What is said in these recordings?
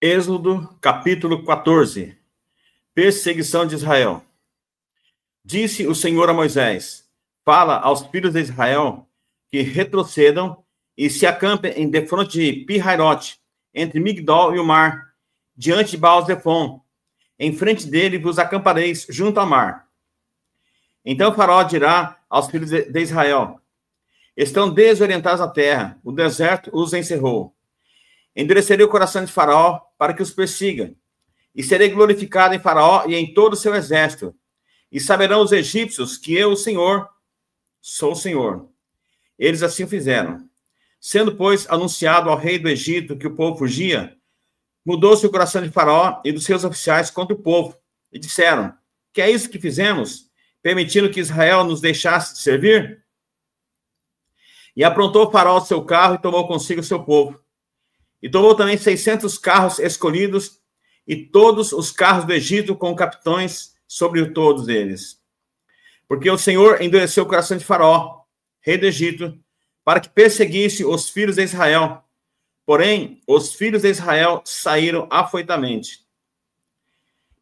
Êxodo, capítulo 14. Perseguição de Israel. Disse o Senhor a Moisés: fala aos filhos de Israel que retrocedam e se acampem em defronte de Pi-Hairote, entre Migdol e o mar, diante de Baal-Zefon. Em frente dele vos acampareis junto ao mar. Então Faraó dirá aos filhos de Israel: estão desorientados na terra, o deserto os encerrou. Endurecerei o coração de Faraó para que os persiga, e serei glorificado em Faraó e em todo o seu exército. E saberão os egípcios que eu, o Senhor, sou o Senhor. Eles assim fizeram. Sendo, pois, anunciado ao rei do Egito que o povo fugia, mudou-se o coração de Faraó e dos seus oficiais contra o povo, e disseram: que é isso que fizemos, permitindo que Israel nos deixasse de servir? E aprontou Faraó o seu carro e tomou consigo o seu povo. E tomou também 600 carros escolhidos e todos os carros do Egito com capitães sobre todos eles. Porque o Senhor endureceu o coração de Faraó, rei do Egito, para que perseguisse os filhos de Israel. Porém, os filhos de Israel saíram afoitamente.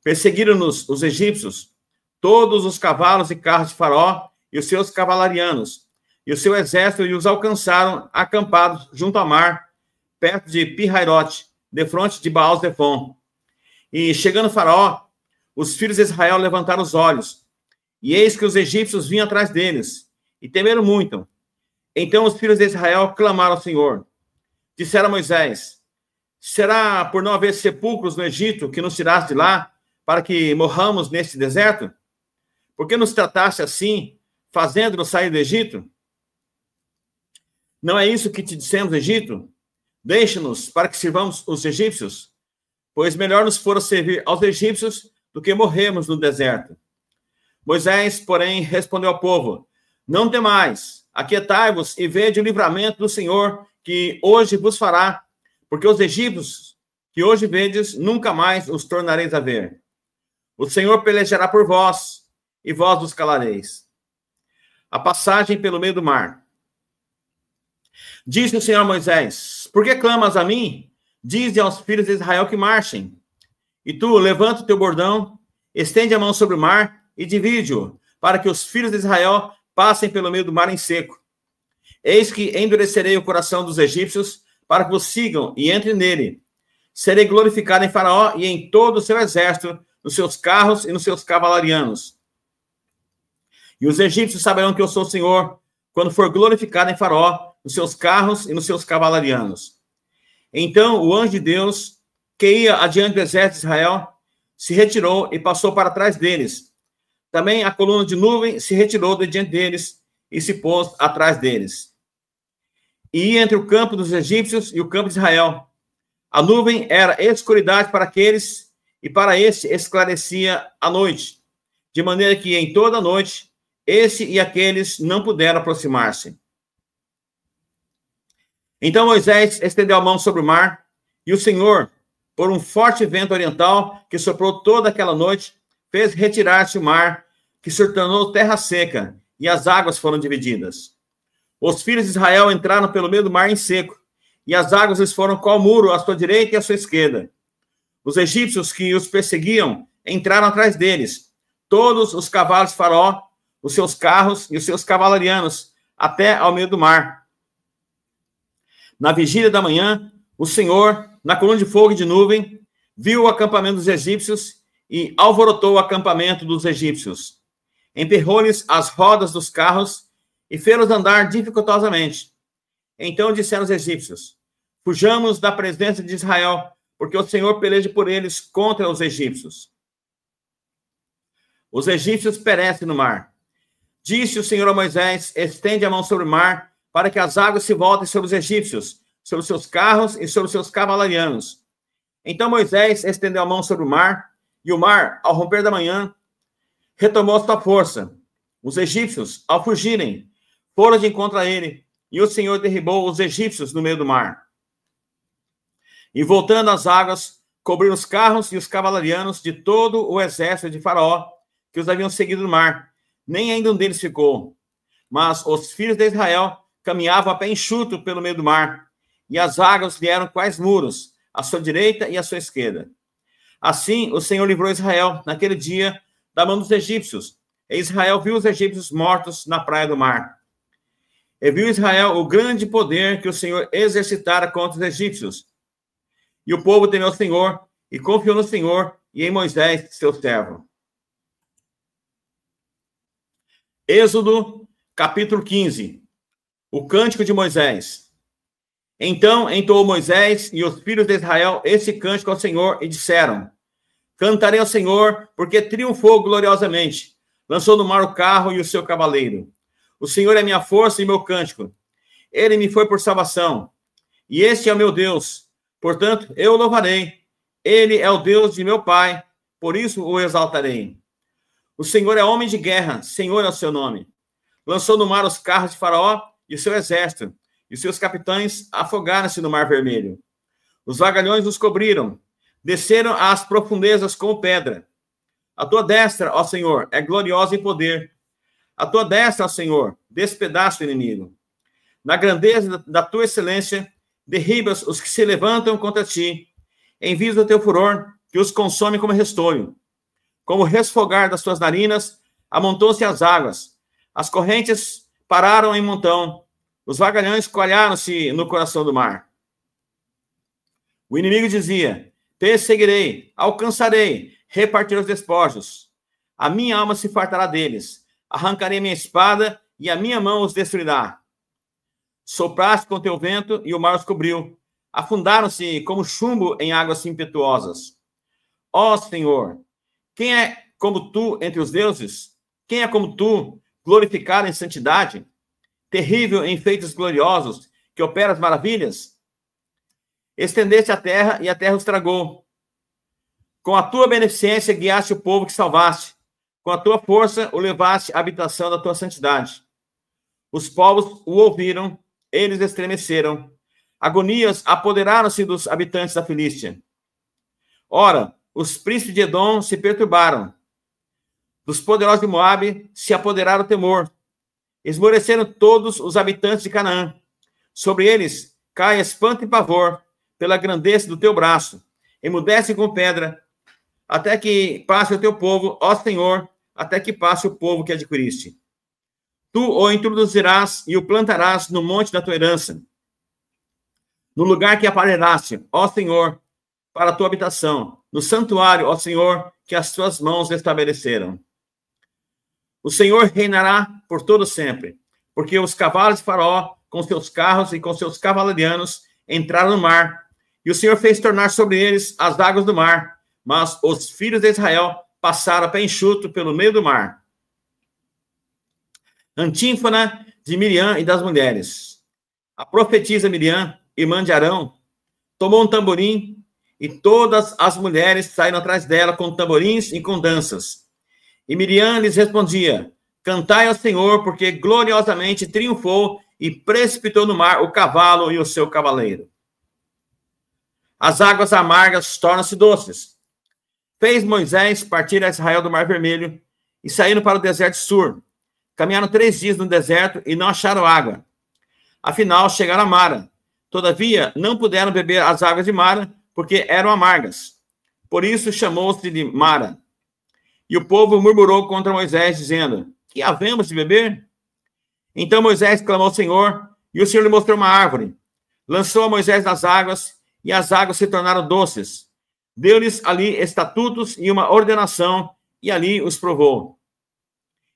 Perseguiram-nos os egípcios, todos os cavalos e carros de Faraó e os seus cavalarianos, e o seu exército, e os alcançaram acampados junto ao mar, perto de Pi-Hairote, defronte de Baal-Zefon. E chegando Faraó, os filhos de Israel levantaram os olhos, e eis que os egípcios vinham atrás deles, e temeram muito. Então os filhos de Israel clamaram ao Senhor. Disseram a Moisés: será por não haver sepulcros no Egito que nos tiraste de lá, para que morramos neste deserto? Por que nos trataste assim, fazendo-nos sair do Egito? Não é isso que te dissemos, Egito? Deixa-nos para que sirvamos os egípcios, pois melhor nos fora servir aos egípcios do que morrermos no deserto. Moisés, porém, respondeu ao povo: não temais, aquietai-vos e vede o livramento do Senhor que hoje vos fará, porque os egípcios que hoje vedes, nunca mais os tornareis a ver. O Senhor pelejará por vós, e vós os calareis. A passagem pelo meio do mar. Disse o Senhor a Moisés: por que clamas a mim? Dize aos filhos de Israel que marchem. E tu, levanta o teu bordão, estende a mão sobre o mar e divide-o, para que os filhos de Israel passem pelo meio do mar em seco. Eis que endurecerei o coração dos egípcios, para que os sigam e entrem nele. Serei glorificado em Faraó e em todo o seu exército, nos seus carros e nos seus cavalarianos. E os egípcios saberão que eu sou o Senhor, quando for glorificado em Faraó, nos seus carros e nos seus cavalarianos. Então o anjo de Deus, que ia adiante do exército de Israel, se retirou e passou para trás deles. Também a coluna de nuvem se retirou de diante deles e se pôs atrás deles. E ia entre o campo dos egípcios e o campo de Israel. A nuvem era escuridade para aqueles, e para este esclarecia a noite, de maneira que em toda a noite esse e aqueles não puderam aproximar-se. Então Moisés estendeu a mão sobre o mar, e o Senhor, por um forte vento oriental que soprou toda aquela noite, fez retirar-se o mar, que se tornou terra seca, e as águas foram divididas. Os filhos de Israel entraram pelo meio do mar em seco, e as águas lhes foram qual muro à sua direita e à sua esquerda. Os egípcios que os perseguiam entraram atrás deles, todos os cavalos de Faraó, os seus carros e os seus cavalarianos, até ao meio do mar. Na vigília da manhã, o Senhor, na coluna de fogo e de nuvem, viu o acampamento dos egípcios e alvorotou o acampamento dos egípcios. Emperrou-lhes as rodas dos carros e fê-los andar dificultosamente. Então disseram os egípcios: fujamos da presença de Israel, porque o Senhor peleja por eles contra os egípcios. Os egípcios perecem no mar. Disse o Senhor a Moisés: estende a mão sobre o mar, para que as águas se voltem sobre os egípcios, sobre os seus carros e sobre os seus cavalarianos. Então Moisés estendeu a mão sobre o mar, e o mar, ao romper da manhã, retomou sua força. Os egípcios, ao fugirem, foram de encontro a ele, e o Senhor derribou os egípcios no meio do mar. E voltando as águas, cobriram os carros e os cavalarianos de todo o exército de Faraó, que os haviam seguido no mar. Nem ainda um deles ficou. Mas os filhos de Israel caminhavam a pé enxuto pelo meio do mar, e as águas vieram quais muros, à sua direita e à sua esquerda. Assim, o Senhor livrou Israel naquele dia da mão dos egípcios. E Israel viu os egípcios mortos na praia do mar. E viu Israel o grande poder que o Senhor exercitara contra os egípcios. E o povo temeu o Senhor e confiou no Senhor e em Moisés, seu servo. Êxodo, capítulo 15. O cântico de Moisés. Então entoou Moisés e os filhos de Israel esse cântico ao Senhor e disseram: Cantarei ao Senhor, porque triunfou gloriosamente. Lançou no mar o carro e o seu cavaleiro. O Senhor é minha força e meu cântico. Ele me foi por salvação. E este é o meu Deus. Portanto, eu o louvarei. Ele é o Deus de meu pai, por isso o exaltarei. O Senhor é homem de guerra, Senhor é o seu nome. Lançou no mar os carros de Faraó e o seu exército, e os seus capitães afogaram-se no mar vermelho. Os vagalhões os cobriram, desceram às profundezas como pedra. A tua destra, ó Senhor, é gloriosa em poder. A tua destra, ó Senhor, despedaça o inimigo. Na grandeza da tua excelência, derribas os que se levantam contra ti. Envias o teu furor, que os consome como restolho. Como resfogar das tuas narinas, amontou-se as águas. As correntes pararam em montão. Os vagalhões coalharam-se no coração do mar. O inimigo dizia: perseguirei, alcançarei, repartirei os despojos. A minha alma se fartará deles. Arrancarei minha espada e a minha mão os destruirá. Sopraste com teu vento e o mar os cobriu. Afundaram-se como chumbo em águas impetuosas. Ó Senhor, quem é como tu entre os deuses? Quem é como tu, glorificado em santidade? Terrível em feitos gloriosos, que opera as maravilhas? Estendeste a terra e a terra os tragou. Com a tua beneficência guiaste o povo que salvaste. Com a tua força o levaste à habitação da tua santidade. Os povos o ouviram, eles estremeceram. Agonias apoderaram-se dos habitantes da Filístia. Ora, os príncipes de Edom se perturbaram. Dos poderosos de Moabe se apoderaram o temor. Esmoreceram todos os habitantes de Canaã. Sobre eles cai espanto e pavor pela grandeza do teu braço. Emudece com pedra, até que passe o teu povo, ó Senhor, até que passe o povo que adquiriste. Tu o introduzirás e o plantarás no monte da tua herança, no lugar que aparelhaste, ó Senhor, para a tua habitação, no santuário, ó Senhor, que as tuas mãos estabeleceram. O Senhor reinará por todo sempre, porque os cavalos de Faraó, com seus carros e com seus cavalarianos, entraram no mar, e o Senhor fez tornar sobre eles as águas do mar, mas os filhos de Israel passaram a pé enxuto pelo meio do mar. Antífona de Miriam e das mulheres. A profetisa Miriam, irmã de Arão, tomou um tamborim, e todas as mulheres saíram atrás dela com tamborins e com danças. E Miriam lhes respondia: cantai ao Senhor, porque gloriosamente triunfou e precipitou no mar o cavalo e o seu cavaleiro. As águas amargas tornam-se doces. Fez Moisés partir a Israel do Mar Vermelho e saíram para o deserto de Sur. Caminharam 3 dias no deserto e não acharam água. Afinal, chegaram a Mara. Todavia, não puderam beber as águas de Mara, porque eram amargas. Por isso, chamou-se de Mara. E o povo murmurou contra Moisés, dizendo: que havemos de beber? Então Moisés clamou ao Senhor, e o Senhor lhe mostrou uma árvore. Lançou a Moisés nas águas, e as águas se tornaram doces. Deu-lhes ali estatutos e uma ordenação, e ali os provou.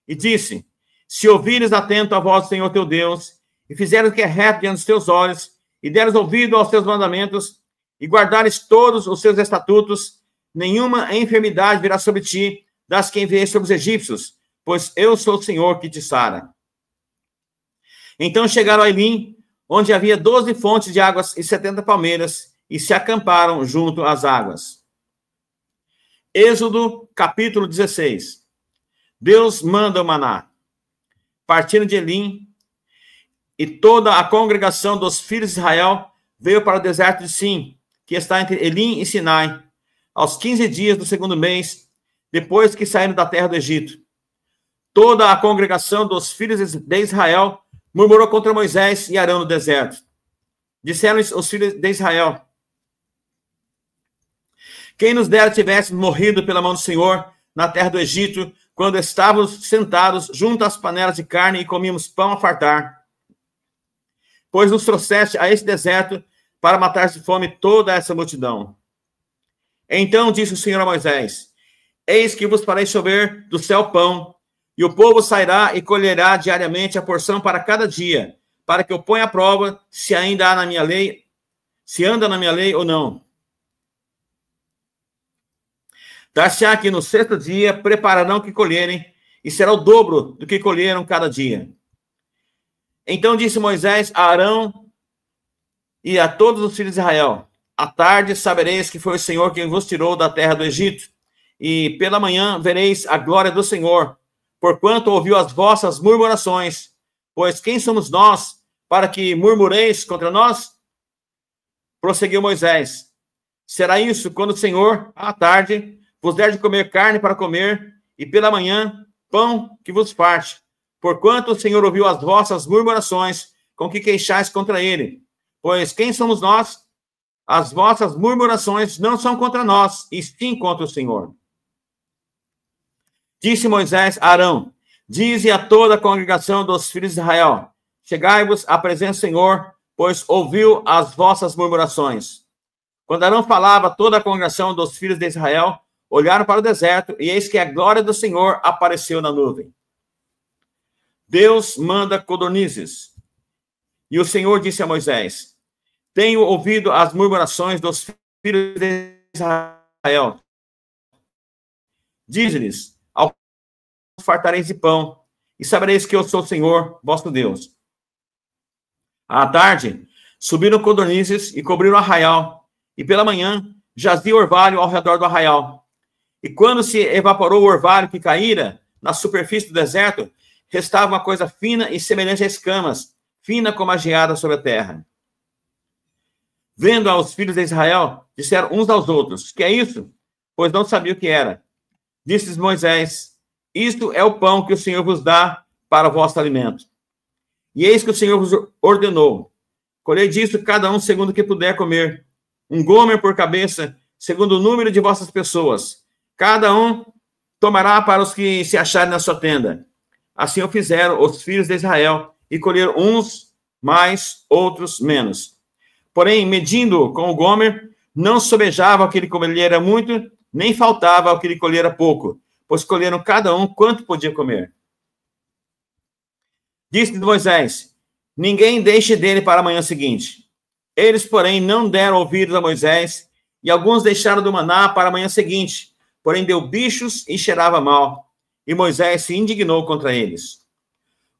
E disse: se ouvires atento a voz do Senhor teu Deus, e fizeres o que é reto diante dos teus olhos, e deres ouvido aos teus mandamentos, e guardares todos os seus estatutos, nenhuma enfermidade virá sobre ti, das que enviei sobre os egípcios, pois eu sou o Senhor que te sara. Então chegaram a Elim, onde havia 12 fontes de águas e 70 palmeiras, e se acamparam junto às águas. Êxodo, capítulo 16. Deus manda o maná. Partiram de Elim, e toda a congregação dos filhos de Israel veio para o deserto de Sim, que está entre Elim e Sinai, aos 15 dias do 2º mês, depois que saíram da terra do Egito. Toda a congregação dos filhos de Israel murmurou contra Moisés e Arão no deserto. Disseram-lhes os filhos de Israel: Quem nos dera tivéssemos morrido pela mão do Senhor na terra do Egito, quando estávamos sentados junto às panelas de carne e comíamos pão a fartar. Pois nos trouxeste a esse deserto para matar de fome toda essa multidão. Então disse o Senhor a Moisés: eis que vos farei chover do céu pão, e o povo sairá e colherá diariamente a porção para cada dia, para que eu ponha à prova se ainda há na minha lei, se anda na minha lei ou não. Dar-se-á que no sexto dia prepararão o que colherem, e será o dobro do que colheram cada dia. Então disse Moisés a Arão e a todos os filhos de Israel: à tarde sabereis que foi o Senhor quem vos tirou da terra do Egito, e pela manhã vereis a glória do Senhor, porquanto ouviu as vossas murmurações. Pois quem somos nós para que murmureis contra nós? Prosseguiu Moisés: será isso quando o Senhor, à tarde, vos der de comer carne para comer, e pela manhã pão que vos farte, porquanto o Senhor ouviu as vossas murmurações, com que queixais contra ele. Pois quem somos nós? As vossas murmurações não são contra nós, e sim contra o Senhor. Disse Moisés a Arão: dize a toda a congregação dos filhos de Israel: chegai-vos à presença do Senhor, pois ouviu as vossas murmurações. Quando Arão falava, toda a congregação dos filhos de Israel olharam para o deserto, e eis que a glória do Senhor apareceu na nuvem. Deus manda codornizes. E o Senhor disse a Moisés: tenho ouvido as murmurações dos filhos de Israel. Dize-lhes: ao fartareis de pão, e sabereis que eu sou o Senhor, vosso Deus. À tarde, subiram codornizes e cobriram o arraial, e pela manhã jazia orvalho ao redor do arraial. E quando se evaporou o orvalho que caíra na superfície do deserto, restava uma coisa fina e semelhante a escamas, fina como a geada sobre a terra. Vendo aos filhos de Israel, disseram uns aos outros: que é isso? Pois não sabia o que era. Disse-lhes Moisés: isto é o pão que o Senhor vos dá para o vosso alimento. E eis que o Senhor vos ordenou: colhei disso cada um segundo o que puder comer, um gomer por cabeça, segundo o número de vossas pessoas. Cada um tomará para os que se acharem na sua tenda. Assim o fizeram os filhos de Israel, e colheram uns mais, outros menos. Porém, medindo com o gomer, não sobejava ao que lhe colhera muito, nem faltava ao que lhe colhera pouco, pois colheram cada um quanto podia comer. Disse Moisés: ninguém deixe dele para a manhã seguinte. Eles, porém, não deram ouvidos a Moisés, e alguns deixaram do maná para a manhã seguinte, porém deu bichos e cheirava mal, e Moisés se indignou contra eles.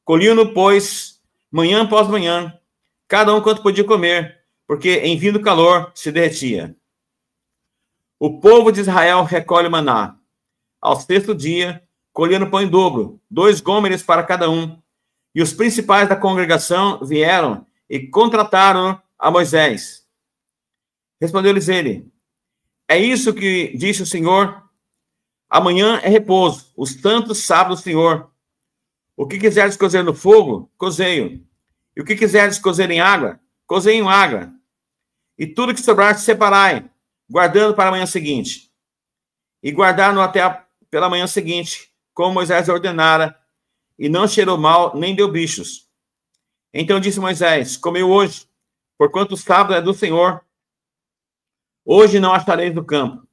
Colhiam-no, pois, manhã após manhã, cada um quanto podia comer, porque em vindo calor se derretia. O povo de Israel recolhe o maná. Ao sexto dia, colhendo pão em dobro, 2 gômeres para cada um, e os principais da congregação vieram e contrataram a Moisés. Respondeu-lhes ele: é isso que disse o Senhor: amanhã é repouso, os santos sábados do Senhor. O que quiseres cozer no fogo, cozei-o. E o que quiseres cozer em água, cozei em água. E tudo que sobrar, separai, guardando para a manhã seguinte. E guardaram até pela manhã seguinte, como Moisés ordenara, e não cheirou mal, nem deu bichos. Então disse Moisés: comeu hoje, porquanto o sábado é do Senhor. Hoje não achareis no campo.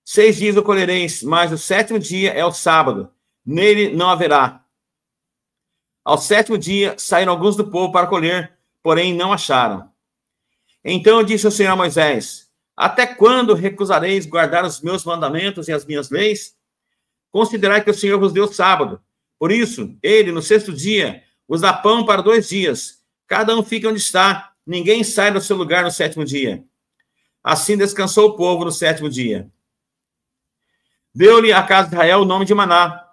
6 dias o colhereis, mas o 7º dia é o sábado, nele não haverá. Ao 7º dia saíram alguns do povo para colher, porém não acharam. Então disse o Senhor a Moisés: até quando recusareis guardar os meus mandamentos e as minhas leis? Considerai que o Senhor vos deu sábado. Por isso, ele, no 6º dia, vos dá pão para 2 dias. Cada um fica onde está, ninguém sai do seu lugar no 7º dia. Assim descansou o povo no 7º dia. Deu-lhe a casa de Israel o nome de maná.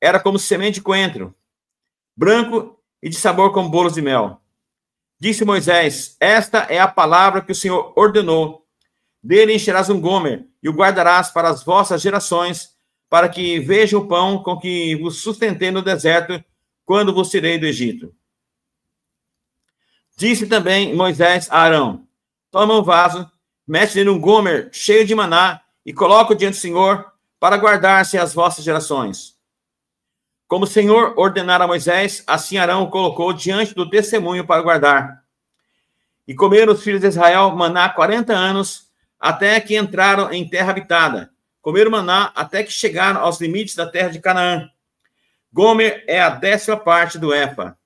Era como semente de coentro, branco e de sabor como bolos de mel. Disse Moisés: esta é a palavra que o Senhor ordenou. Dele encherás um gomer e o guardarás para as vossas gerações, para que vejam o pão com que vos sustentei no deserto, quando vos tirei do Egito. Disse também Moisés a Arão: toma um vaso, mete nele um gomer cheio de maná e coloco diante do Senhor para guardar-se as vossas gerações. Como o Senhor ordenara a Moisés, assim Arão o colocou diante do testemunho para guardar. E comeram os filhos de Israel maná 40 anos, até que entraram em terra habitada. Comeram maná até que chegaram aos limites da terra de Canaã. Gomer é a 10ª parte do efa.